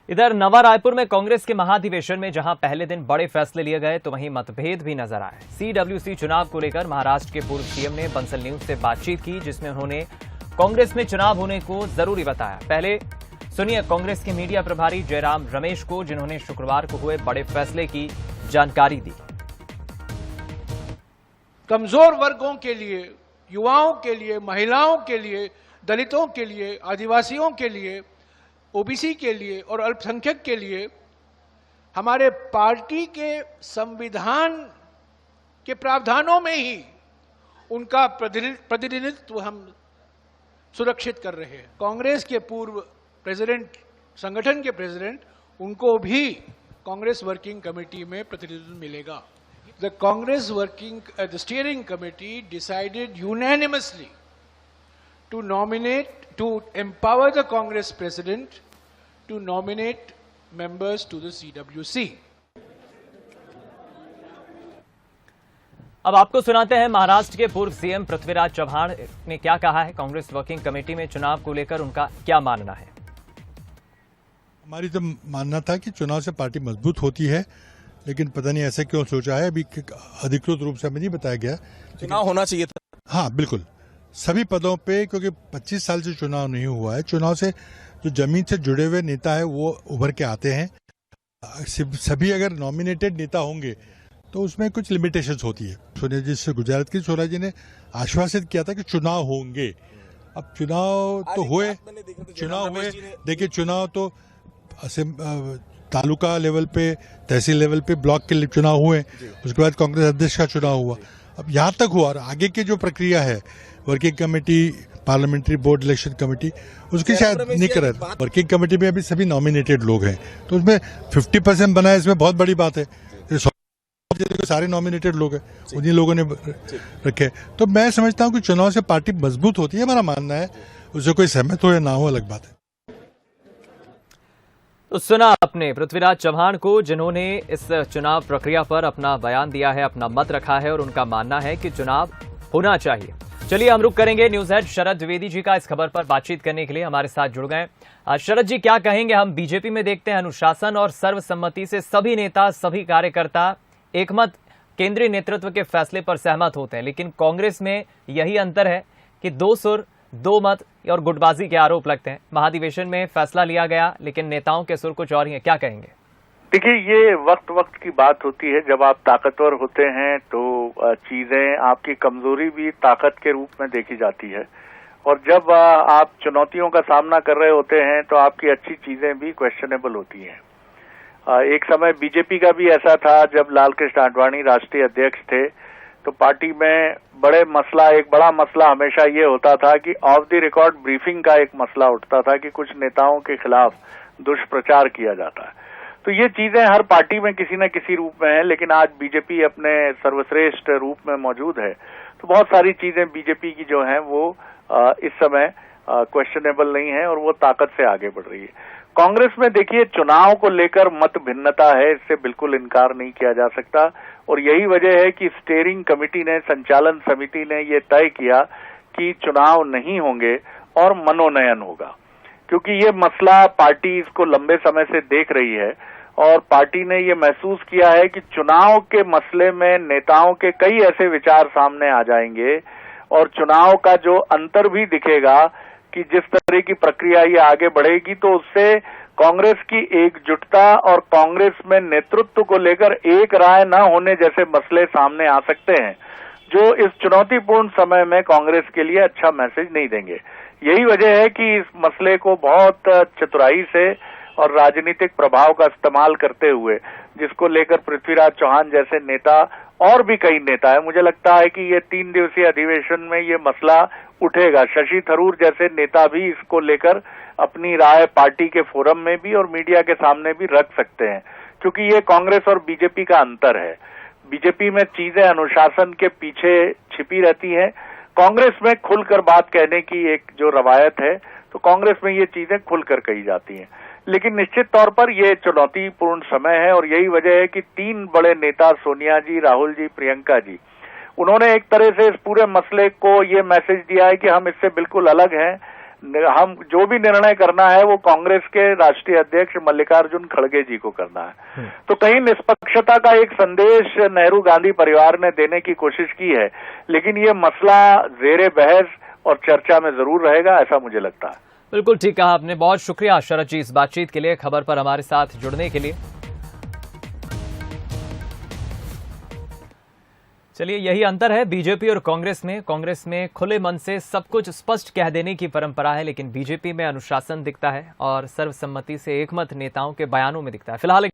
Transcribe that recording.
इधर नवा रायपुर में कांग्रेस के महाधिवेशन में जहां पहले दिन बड़े फैसले लिए गए तो वहीं मतभेद भी नजर आए। सीडब्ल्यूसी चुनाव को लेकर महाराष्ट्र के पूर्व सीएम ने बंसल न्यूज से बातचीत की, जिसमें उन्होंने कांग्रेस में चुनाव होने को जरूरी बताया। पहले सुनिए कांग्रेस के मीडिया प्रभारी जयराम रमेश को, जिन्होंने शुक्रवार को हुए बड़े फैसले की जानकारी दी। कमजोर वर्गों के लिए, युवाओं के लिए, महिलाओं के लिए, दलितों के लिए, आदिवासियों के लिए, ओबीसी के लिए और अल्पसंख्यक के लिए हमारे पार्टी के संविधान के प्रावधानों में ही उनका प्रतिनिधित्व हम सुरक्षित कर रहे हैं। कांग्रेस के पूर्व प्रेसिडेंट, संगठन के प्रेसिडेंट, उनको भी कांग्रेस वर्किंग कमेटी में प्रतिनिधित्व मिलेगा। The steering committee decided unanimously to empower the Congress President to nominate members to the CWC. अब आपको सुनाते हैं महाराष्ट्र के पूर्व सीएम पृथ्वीराज चव्हाण ने क्या कहा है। कांग्रेस वर्किंग कमेटी में चुनाव को लेकर उनका क्या मानना है। हमारी तो मानना था कि चुनाव से पार्टी मजबूत होती है, लेकिन पता नहीं ऐसे क्यों सोचा है, अभी अधिकृत रूप से हमें नहीं बताया गया। चुनाव होना चाहिए था। हाँ बिल्कुल, सभी पदों पे, क्योंकि 25 साल से चुनाव नहीं हुआ है। चुनाव से जो जमीन से जुड़े हुए नेता है वो उभर के आते हैं। सभी अगर नॉमिनेटेड नेता होंगे तो उसमें कुछ लिमिटेशंस होती है। सोनिया जी से गुजारिश की, सोनिया जी ने आश्वासित किया था कि चुनाव होंगे। अब चुनाव तो हुए, देखिए चुनाव तो तालुका लेवल पे, तहसील लेवल पे, ब्लॉक के चुनाव हुए, उसके बाद कांग्रेस अध्यक्ष का चुनाव हुआ। अब यहाँ तक हुआ और आगे की जो प्रक्रिया है, working committee, parliamentary board election committee, उसकी शायद नहीं कर रहे। वर्किंग कमेटी में अभी सभी नॉमिनेटेड लोग हैं, तो उसमें 50% बना है, इसमें बहुत बड़ी बात है। सारे नॉमिनेटेड लोग हैं, उन्हीं लोगों ने रखे। तो मैं समझता हूं कि चुनाव से पार्टी मजबूत होती है, हमारा मानना है। उससे कोई सहमत हो या ना हो अलग बात है। तो सुना अपने पृथ्वीराज चव्हाण को, जिन्होंने इस चुनाव प्रक्रिया पर अपना बयान दिया है, अपना मत रखा है और उनका मानना है कि चुनाव होना चाहिए। चलिए हम रुक करेंगे न्यूज हेड शरद द्विवेदी जी का इस खबर पर बातचीत करने के लिए हमारे साथ जुड़ गए। शरद जी, क्या कहेंगे। हम बीजेपी में देखते हैं अनुशासन और सर्वसम्मति से सभी नेता, सभी कार्यकर्ता एकमत केंद्रीय नेतृत्व के फैसले पर सहमत होते हैं, लेकिन कांग्रेस में यही अंतर है कि दो सुर, दो मत और गुटबाजी के आरोप लगते हैं। महाधिवेशन में फैसला लिया गया, लेकिन नेताओं के सुर कुछ और ही है। क्या कहेंगे। देखिए, ये वक्त की बात होती है। जब आप ताकतवर होते हैं तो चीजें, आपकी कमजोरी भी ताकत के रूप में देखी जाती है, और जब आप चुनौतियों का सामना कर रहे होते हैं तो आपकी अच्छी चीजें भी क्वेश्चनेबल होती हैं। एक समय बीजेपी का भी ऐसा था, जब लालकृष्ण आडवाणी राष्ट्रीय अध्यक्ष थे तो पार्टी में एक बड़ा मसला हमेशा ये होता था कि ऑफ द रिकॉर्ड ब्रीफिंग का एक मसला उठता था कि कुछ नेताओं के खिलाफ दुष्प्रचार किया जाता है। तो ये चीजें हर पार्टी में किसी न किसी रूप में है, लेकिन आज बीजेपी अपने सर्वश्रेष्ठ रूप में मौजूद है, तो बहुत सारी चीजें बीजेपी की जो हैं वो इस समय क्वेश्चनेबल नहीं है और वो ताकत से आगे बढ़ रही है। कांग्रेस में देखिए, चुनाव को लेकर मत भिन्नता है, इससे बिल्कुल इनकार नहीं किया जा सकता, और यही वजह है कि स्टीयरिंग कमेटी ने, संचालन समिति ने ये तय किया कि चुनाव नहीं होंगे और मनोनयन होगा, क्योंकि ये मसला पार्टी इसको लंबे समय से देख रही है और पार्टी ने ये महसूस किया है कि चुनाव के मसले में नेताओं के कई ऐसे विचार सामने आ जाएंगे और चुनाव का जो अंतर भी दिखेगा कि जिस तरह की प्रक्रिया ये आगे बढ़ेगी, तो उससे कांग्रेस की एकजुटता और कांग्रेस में नेतृत्व को लेकर एक राय न होने जैसे मसले सामने आ सकते हैं, जो इस चुनौतीपूर्ण समय में कांग्रेस के लिए अच्छा मैसेज नहीं देंगे। यही वजह है कि इस मसले को बहुत चतुराई से और राजनीतिक प्रभाव का इस्तेमाल करते हुए, जिसको लेकर पृथ्वीराज चौहान जैसे नेता और भी कई नेता है, मुझे लगता है कि ये 3 दिवसीय अधिवेशन में ये मसला उठेगा। शशि थरूर जैसे नेता भी इसको लेकर अपनी राय पार्टी के फोरम में भी और मीडिया के सामने भी रख सकते हैं, क्योंकि ये कांग्रेस और बीजेपी का अंतर है। बीजेपी में चीजें अनुशासन के पीछे छिपी रहती हैं, कांग्रेस में खुलकर बात कहने की एक जो रवायत है, तो कांग्रेस में ये चीजें खुलकर कही जाती हैं। लेकिन निश्चित तौर पर ये चुनौतीपूर्ण समय है और यही वजह है कि 3 बड़े नेता, सोनिया जी, राहुल जी, प्रियंका जी, उन्होंने एक तरह से इस पूरे मसले को ये मैसेज दिया है कि हम इससे बिल्कुल अलग हैं, हम जो भी निर्णय करना है वो कांग्रेस के राष्ट्रीय अध्यक्ष मल्लिकार्जुन खड़गे जी को करना है। तो कहीं निष्पक्षता का एक संदेश नेहरू गांधी परिवार ने देने की कोशिश की है, लेकिन ये मसला ज़ेरे बहस और चर्चा में जरूर रहेगा, ऐसा मुझे लगता है। बिल्कुल ठीक कहा आपने। बहुत शुक्रिया शरद जी इस बातचीत के लिए, खबर पर हमारे साथ जुड़ने के लिए। चलिए, यही अंतर है बीजेपी और कांग्रेस में। कांग्रेस में खुले मन से सब कुछ स्पष्ट कह देने की परंपरा है, लेकिन बीजेपी में अनुशासन दिखता है और सर्वसम्मति से एकमत नेताओं के बयानों में दिखता है। फिलहाल